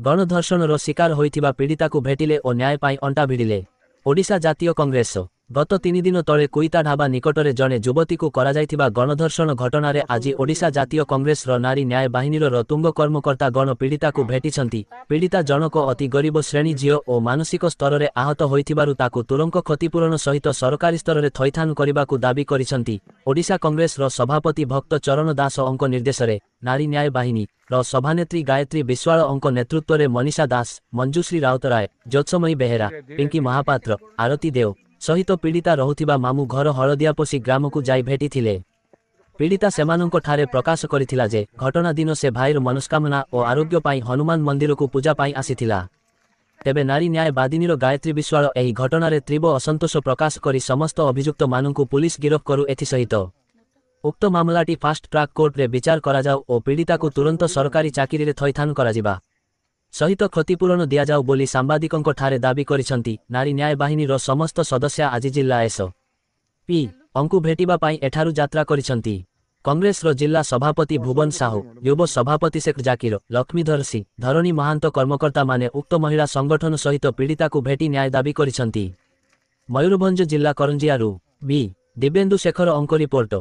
गणधर्षणर शिकार होइथिबा पीड़िताकू भेटिले और न्याय पाई अंटा भिड़िले। ओडिशा जातीय कांग्रेस गत 3 दिन तले कुईता ढाबा निकटरे जड़े युवती को कराଯାଇथिबा गणधर्षण घटनारे आज ओडिशा जातीय कांग्रेस नारी न्याय बाहिनीर तुंग कर्मकर्ता गण पीड़िता को भेटिछंती। पीड़िता जनक अति गरीब श्रेणी झील और मानसिक स्तर में आहत होइथिबारु ताकू तुरंत क्षतिपूरण सहित सरकारी स्तर में थैथान करने दाबी करिसंती। ओडिशा कांग्रेस सभापति भक्त चरण दास अंक निर्देश में नारी न्याय बाहिनी सभानेत्री गायत्री विश्वाल अंक नेतृत्व में मनीषा दास, मंजुश्री राउतराय, ज्योत्समयी बेहेरा, पिंकी महापात्र, आरती देव सहित पीड़िता रहुथिबा मामू घर हलदियापोसी ग्राम को जाई भेटिथिले। पीड़िता सेमानंक ठारे प्रकाश करिथिला जे घटना दिन से भाईर मनस्कामना और आरोग्य पाई हनुमान मंदिर को पूजा पाई आसीथिला। तेबे नारी न्याय बादिनीर गायत्री विश्वाल एही घटनारे तीव्र असंतोष प्रकाश करी समस्त अभियुक्त मानंकु पुलिस गिरफ करू एथिसहित उक्त मामलाटी फास्ट ट्रैक कोर्ट रे विचार करा जाऊ और पीड़िता को तुरंत सरकारी चाकरी रे थैथान करा जिबा सहित क्षतिपूरण दिया जाऊ बोली सांबादिकंक ठारे दाबी करिसंती। नारी न्याय बाहिनीर समस्त सदस्य आज जिला एस.पी. अंकु भेटिबा पाई एठारु यात्रा करिसंती। कांग्रेस जिला सभापति भुवन साहू, युव सभापति शेख जाकिर, लक्ष्मीधर सिंह, धरणी महांत कर्मकर्ता माने उक्त महिला संगठन सहित पीड़िता को भेटी न्याय दाबी करिसंती। मयूरभंज जिला करंजियारू बी. दिव्येन्दु शेखर अंक रिपोर्ट।